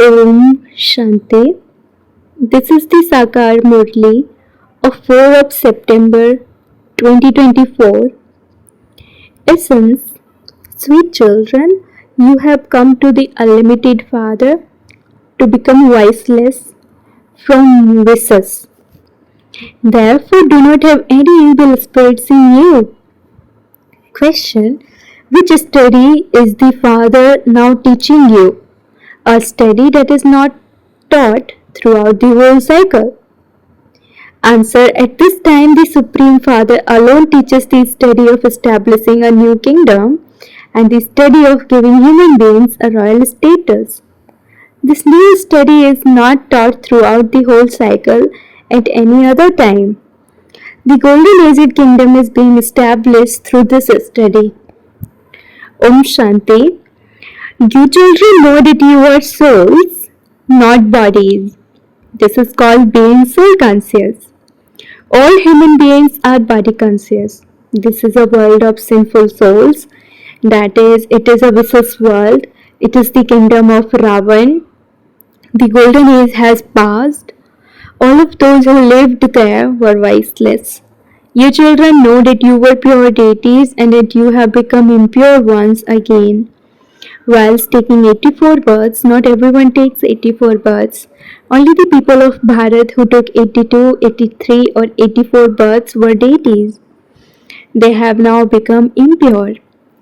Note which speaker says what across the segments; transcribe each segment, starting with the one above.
Speaker 1: Om Shanti. This is the Sakar Murli of 4 of September 2024. Essence. Sweet children, you have come to the Unlimited Father to become voiceless from wishes. Therefore, do not have any evil spirits in you. Question. Which study is the Father now teaching you? A study that is not taught throughout the whole cycle. Answer. At this time, the Supreme Father alone teaches the study of establishing a new kingdom and the study of giving human beings a royal status. This new study is not taught throughout the whole cycle at any other time. The Golden Aged Kingdom is being established through this study. Om Shanti. You children know that you are souls, not bodies. This is called being soul conscious. All human beings are body conscious. This is a world of sinful souls. That is, it is a vicious world. It is the kingdom of Ravan. The golden age has passed. All of those who lived there were voiceless. You children know that you were pure deities and that you have become impure ones again. Whilst taking 84 births, not everyone takes 84 births. Only the people of Bharat who took 82, 83 or 84 births were deities. They have now become impure.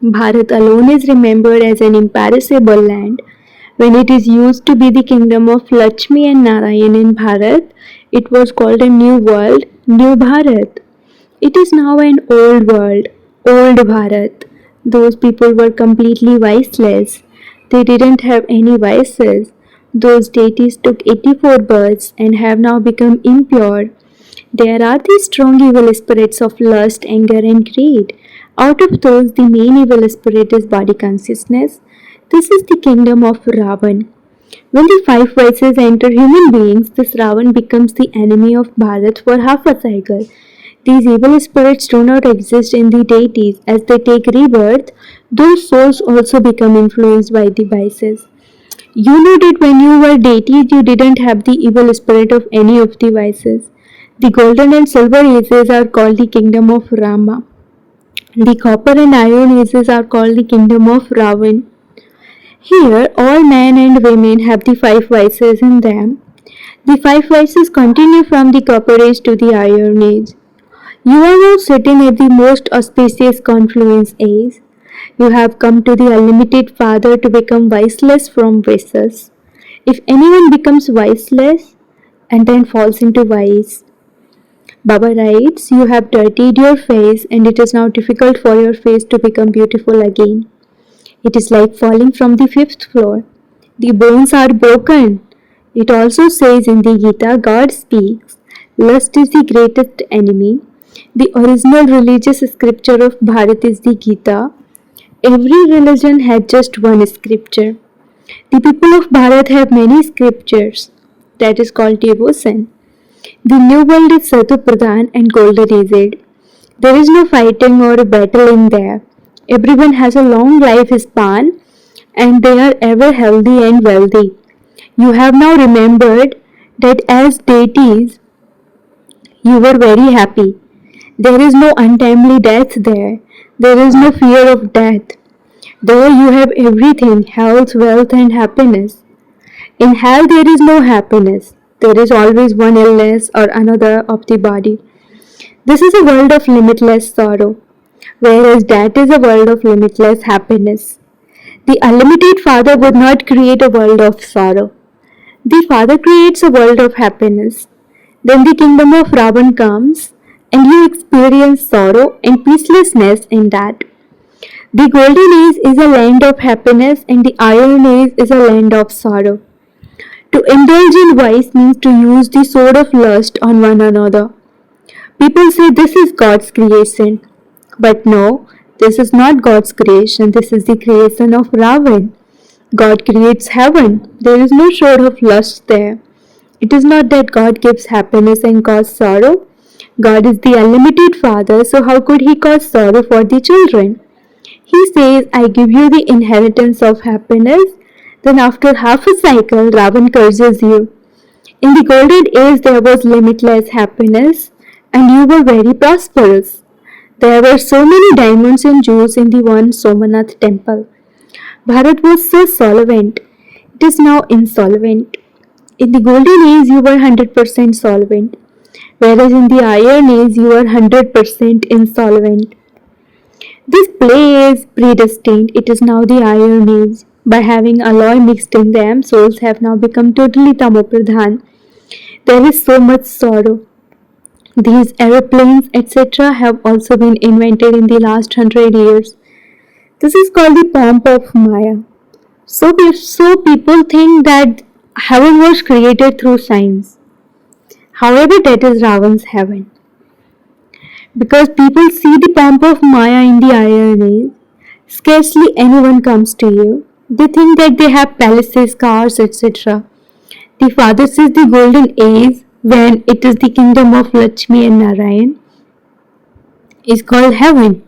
Speaker 1: Bharat alone is remembered as an imperishable land. When it is used to be the kingdom of Lakshmi and Narayan in Bharat, it was called a new world, New Bharat. It is now an old world, Old Bharat. Those people were completely viceless. They didn't have any vices. Those deities took 84 births and have now become impure. There are the strong evil spirits of lust, anger, and greed. Out of those, the main evil spirit is body consciousness. This is the kingdom of Ravan. When the five vices enter human beings, this Ravan becomes the enemy of Bharat for half a cycle. These evil spirits do not exist in the deities. As they take rebirth, those souls also become influenced by the vices. You know that when you were deities, you didn't have the evil spirit of any of the vices. The golden and silver ages are called the kingdom of Rama. The copper and iron ages are called the kingdom of Ravan. Here, all men and women have the five vices in them. The five vices continue from the copper age to the iron age. You are now sitting at the most auspicious confluence age. You have come to the Unlimited Father to become viceless from vices. If anyone becomes viceless and then falls into vice, Baba writes, you have dirtied your face and it is now difficult for your face to become beautiful again. It is like falling from the fifth floor. The bones are broken. It also says in the Gita, God speaks, lust is the greatest enemy. The original religious scripture of Bharat is the Gita. Every religion had just one scripture. The people of Bharat have many scriptures. That is called devotion. The new world is Satu Pradhan and Golden Aged. There is no fighting or battle in there. Everyone has a long life span and they are ever healthy and wealthy. You have now remembered that as deities, you were very happy. There is no untimely death there. There is no fear of death. There you have everything, health, wealth and happiness. In hell there is no happiness. There is always one illness or another of the body. This is a world of limitless sorrow, whereas that is a world of limitless happiness. The Unlimited Father would not create a world of sorrow. The Father creates a world of happiness. Then the kingdom of Ravan comes and you experience sorrow and peacelessness in that. The golden age is a land of happiness and the iron age is a land of sorrow. To indulge in vice means to use the sword of lust on one another. People say this is God's creation. But no, this is not God's creation. This is the creation of Ravan. God creates heaven. There is no sword of lust there. It is not that God gives happiness and causes sorrow. God is the Unlimited Father, so how could He cause sorrow for the children? He says, I give you the inheritance of happiness. Then after half a cycle, Ravan curses you. In the golden age, there was limitless happiness and you were very prosperous. There were so many diamonds and jewels in the one Somanath temple. Bharat was so solvent. It is now insolvent. In the golden age, you were 100% solvent, whereas in the iron age, you are 100% insolvent. This play is predestined. It is now the iron age. By having alloy mixed in them, souls have now become totally tamopradhan. There is so much sorrow. These aeroplanes, etc., have also been invented in the last 100 years. This is called the pomp of Maya. So people think that heaven was created through science. However, that is Ravan's heaven. Because people see the pomp of Maya in the iron age, scarcely anyone comes to you. They think that they have palaces, cars, etc. The father says the golden age, when it is the kingdom of Lakshmi and Narayan, is called heaven.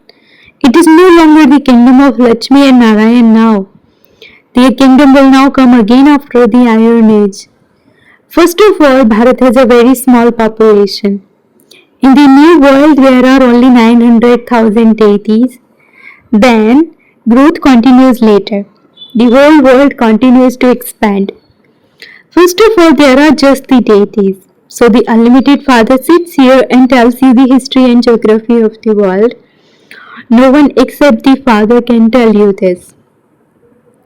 Speaker 1: It is no longer the kingdom of Lakshmi and Narayan now. Their kingdom will now come again after the Iron Age. First of all, Bharat has a very small population. In the new world, there are only 900,000 deities. Then, growth continues later. The whole world continues to expand. First of all, there are just the deities. So, the unlimited Father sits here and tells you the history and geography of the world. No one except the Father can tell you this.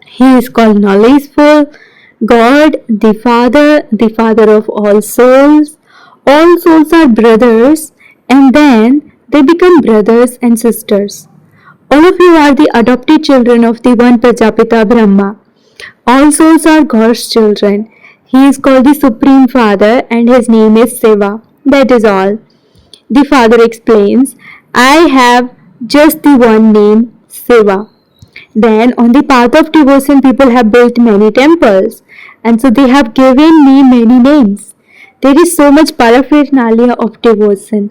Speaker 1: He is called knowledgeful, God, the Father of all souls. All souls are brothers, and then they become brothers and sisters. All of you are the adopted children of the one Prajapita Brahma. All souls are God's children. He is called the Supreme Father and his name is Shiva. That is all. The Father explains, I have just the one name, Shiva. Then on the path of devotion, people have built many temples and so they have given me many names. There is so much paraphernalia of devotion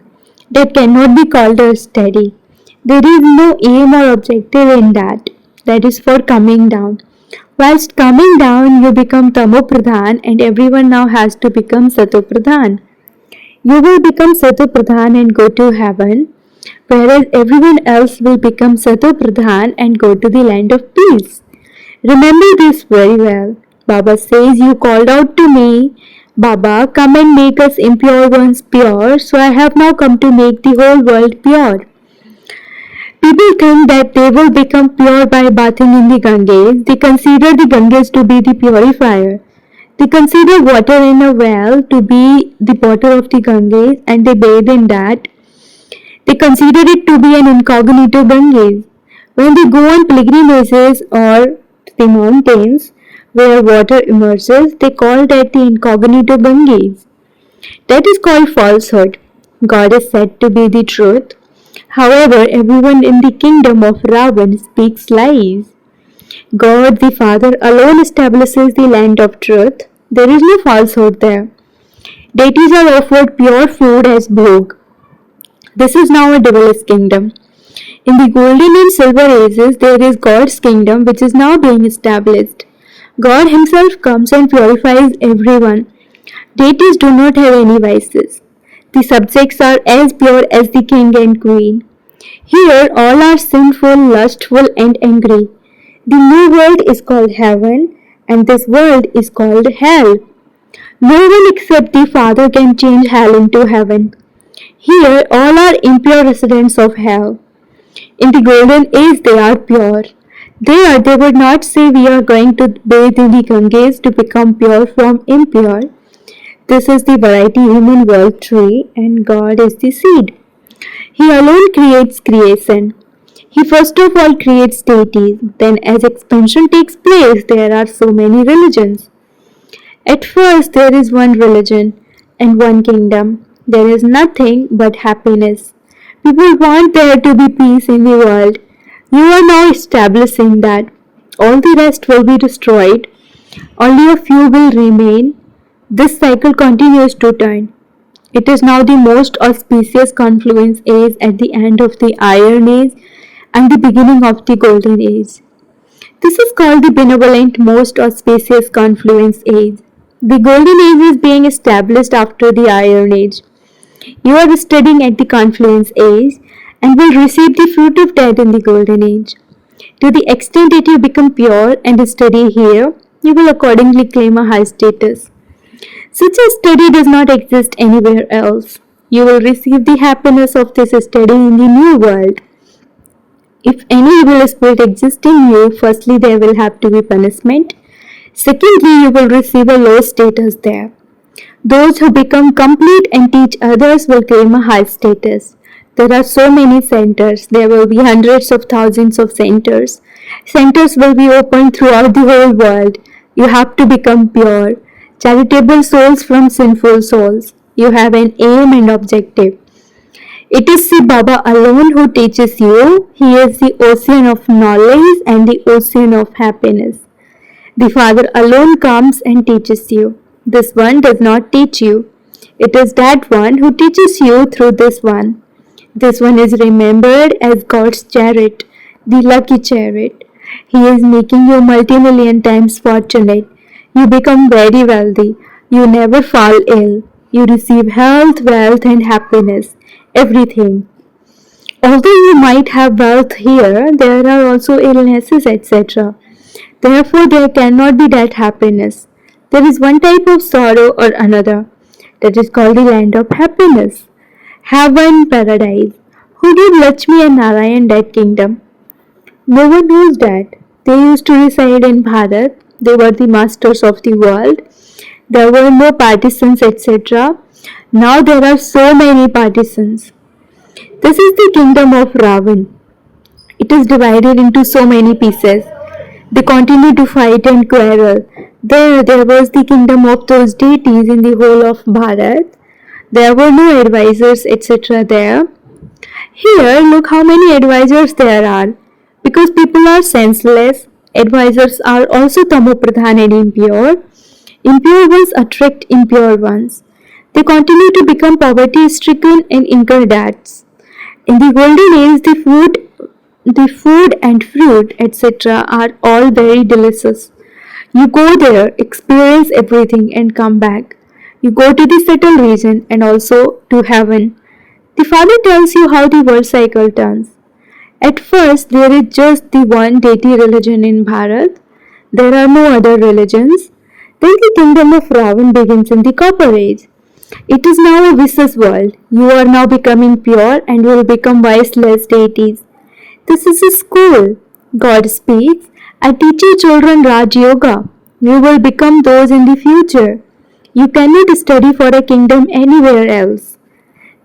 Speaker 1: that cannot be called a study. There is no aim or objective in that. That is for coming down. Whilst coming down, you become Tamo Pradhan and everyone now has to become Sato Pradhan. You will become Sato Pradhan and go to heaven, whereas everyone else will become Sato Pradhan and go to the land of peace. Remember this very well. Baba says, you called out to me, Baba, come and make us impure ones pure, so I have now come to make the whole world pure. People think that they will become pure by bathing in the Ganges. They consider the Ganges to be the purifier. They consider water in a well to be the water of the Ganges and they bathe in that. They consider it to be an incognito Ganges. When they go on pilgrimages or the mountains where water emerges, they call that the incognito Ganges. That is called falsehood. God is said to be the truth. However, everyone in the kingdom of Ravan speaks lies. God the Father alone establishes the land of truth. There is no falsehood there. Deities are offered pure food as bhog. This is now a devil's kingdom. In the golden and silver ages, there is God's kingdom which is now being established. God himself comes and purifies everyone. Deities do not have any vices. The subjects are as pure as the king and queen. Here all are sinful, lustful and angry. The new world is called heaven and this world is called hell. No one except the Father can change hell into heaven. Here all are impure residents of hell. In the golden age they are pure. There they would not say we are going to bathe in the Ganges to become pure from impure. This is the variety human world tree and God is the seed. He alone creates creation. He first of all creates deities. Then as expansion takes place, there are so many religions. At first there is one religion and one kingdom. There is nothing but happiness. People want there to be peace in the world. You are now establishing that. All the rest will be destroyed. Only a few will remain. This cycle continues to turn. It is now the most auspicious confluence age at the end of the Iron Age and the beginning of the Golden Age. This is called the benevolent most auspicious confluence age. The golden age is being established after the iron age. You are studying at the confluence age and will receive the fruit of that in the golden age. To the extent that you become pure and study here, you will accordingly claim a high status. Such a study does not exist anywhere else. You will receive the happiness of this study in the new world. If any evil spirit exists in you, firstly there will have to be punishment. Secondly, you will receive a low status there. Those who become complete and teach others will claim a high status. There are so many centers. There will be hundreds of thousands of centers. Centers will be opened throughout the whole world. You have to become pure. Charitable souls from sinful souls. You have an aim and objective. It is the Baba alone who teaches you. He is the ocean of knowledge and the ocean of happiness. The Father alone comes and teaches you. This one does not teach you. It is that one who teaches you through this one. This one is remembered as God's chariot, the lucky chariot. He is making you multi-million times fortunate. You become very wealthy. You never fall ill. You receive health, wealth, and happiness. Everything. Although you might have wealth here, there are also illnesses, etc. Therefore, there cannot be that happiness. There is one type of sorrow or another. That is called the land of happiness. Heaven, paradise. Who gave Lakshmi and Narayan that kingdom? No one knows that. They used to reside in Bharat. They were the masters of the world. There were no partisans, etc. Now there are so many partisans. This is the kingdom of Ravan. It is divided into so many pieces. They continue to fight and quarrel. There was the kingdom of those deities in the whole of Bharat. There were no advisors, etc. there. Here, look how many advisors there are. Because people are senseless, advisors are also tamopradhan and impure. Impure ones attract impure ones. They continue to become poverty-stricken and incur debts. In the golden age, the food and fruit, etc. are all very delicious. You go there, experience everything and come back. You go to the settled region and also to heaven. The Father tells you how the world cycle turns. At first, there is just the one deity religion in Bharat. There are no other religions. Then the kingdom of Ravan begins in the Copper Age. It is now a vicious world. You are now becoming pure and will become viceless deities. This is a school. God speaks, I teach you children Raj Yoga. You will become those in the future. You cannot study for a kingdom anywhere else.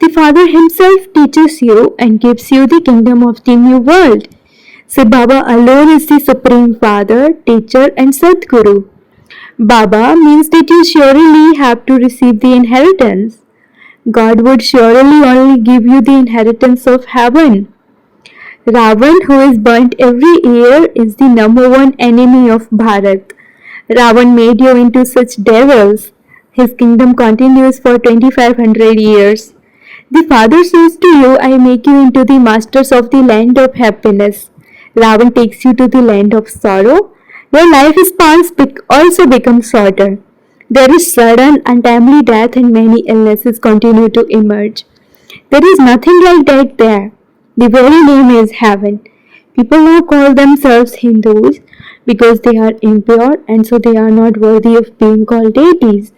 Speaker 1: The Father Himself teaches you and gives you the kingdom of the new world. So Baba alone is the Supreme Father, Teacher and Sadguru. Baba means that you surely have to receive the inheritance. God would surely only give you the inheritance of heaven. Ravan, who is burnt every year, is the number one enemy of Bharat. Ravan made you into such devils. His kingdom continues for 2500 years. The Father says to you, I make you into the masters of the land of happiness. Ravan takes you to the land of sorrow. Your life spans also become shorter. There is sudden, untimely death and many illnesses continue to emerge. There is nothing like that there. The very name is heaven. People now call themselves Hindus because they are impure and so they are not worthy of being called deities.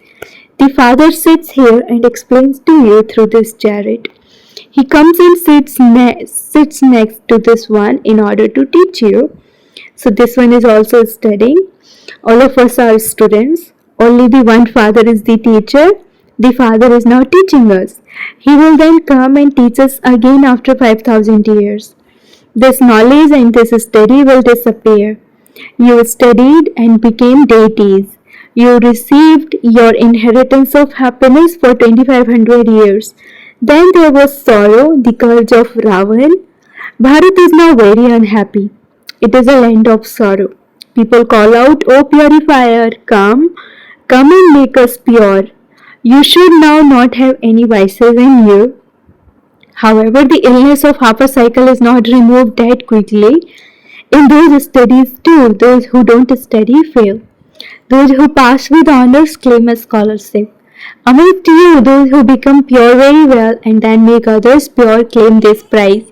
Speaker 1: The Father sits here and explains to you through this chariot. He comes and sits next to this one in order to teach you. So this one is also studying. All of us are students. Only the one Father is the teacher. The Father is now teaching us. He will then come and teach us again after 5000 years. This knowledge and this study will disappear. You studied and became deities. You received your inheritance of happiness for 2500 years. Then there was sorrow, the scourge of Ravan. Bharat is now very unhappy. It is a land of sorrow. People call out, O purifier, come and make us pure. You should now not have any vices in you. However, the illness of half a cycle is not removed that quickly. In those studies too, those who don't study fail. Those who pass with honors claim a scholarship. Amongst you, those who become pure very well and then make others pure claim this prize.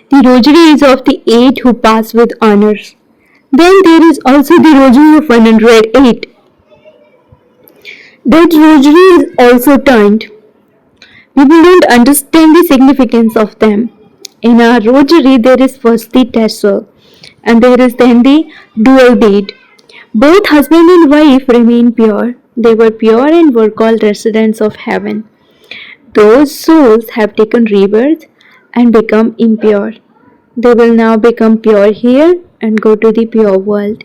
Speaker 1: The rosary is of the 8 who pass with honors. Then there is also the rosary of 108. That rosary is also turned. People don't understand the significance of them. In our rosary, there is first the tassel, and there is then the dual bead. Both husband and wife remain pure. They were pure and were called residents of heaven. Those souls have taken rebirth and become impure. They will now become pure here and go to the pure world.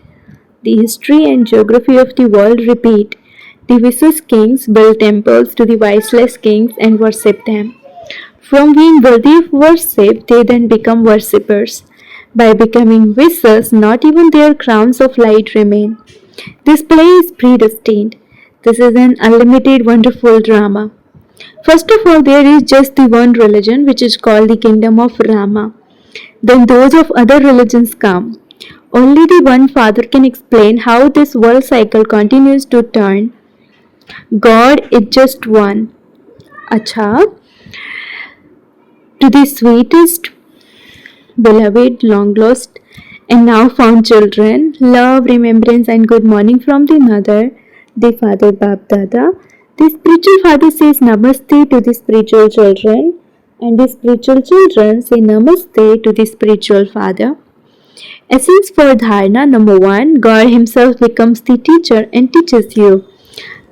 Speaker 1: The history and geography of the world repeat. The vicious kings built temples to the viceless kings and worship them. From being worthy of worship, they then become worshippers. By becoming vicious, not even their crowns of light remain. This play is predestined. This is an unlimited, wonderful drama. First of all, there is just the one religion which is called the kingdom of Rama. Then those of other religions come. Only the one Father can explain how this world cycle continues to turn. God is just one. Acha, to the sweetest, beloved, long lost, and now found children, love, remembrance, and good morning from the mother, the father Bab Dada. The spiritual father says Namaste to the spiritual children, and the spiritual children say Namaste to the spiritual father. Essence for Dharana number 1, God Himself becomes the teacher and teaches you.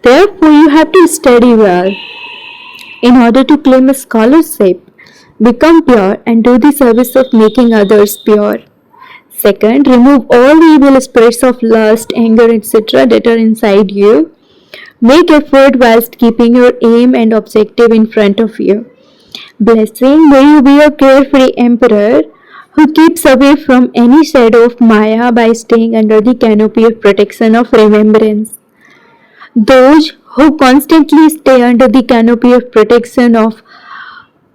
Speaker 1: Therefore, you have to study well in order to claim a scholarship, become pure, and do the service of making others pure. Second, remove all the evil spirits of lust, anger, etc. that are inside you. Make effort whilst keeping your aim and objective in front of you. Blessing, may you be a carefree emperor who keeps away from any shadow of Maya by staying under the canopy of protection of remembrance. Those who constantly stay under the canopy of protection of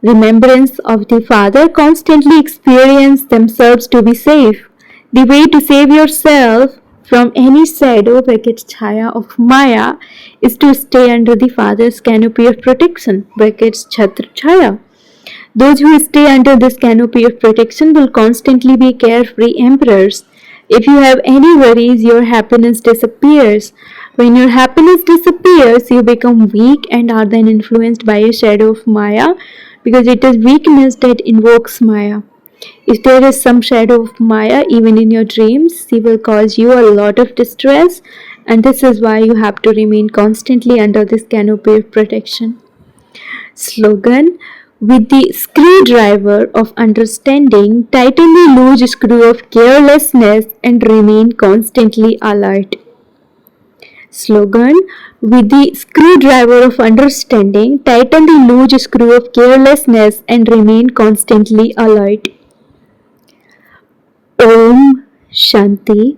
Speaker 1: remembrance of the Father constantly experience themselves to be safe. The way to save yourself from any shadow (chhaya) of Maya is to stay under the Father's canopy of protection (chhatra chhaya). Those who stay under this canopy of protection will constantly be carefree emperors. If you have any worries, your happiness disappears. When your happiness disappears, you become weak and are then influenced by a shadow of Maya, because it is weakness that invokes Maya. If there is some shadow of Maya even in your dreams, she will cause you a lot of distress, and this is why you have to remain constantly under this canopy of protection. Slogan: with the screwdriver of understanding, tighten the loose screw of carelessness and remain constantly alert. Slogan: with the screwdriver of understanding, tighten the loose screw of carelessness and remain constantly alert. Om Shanti.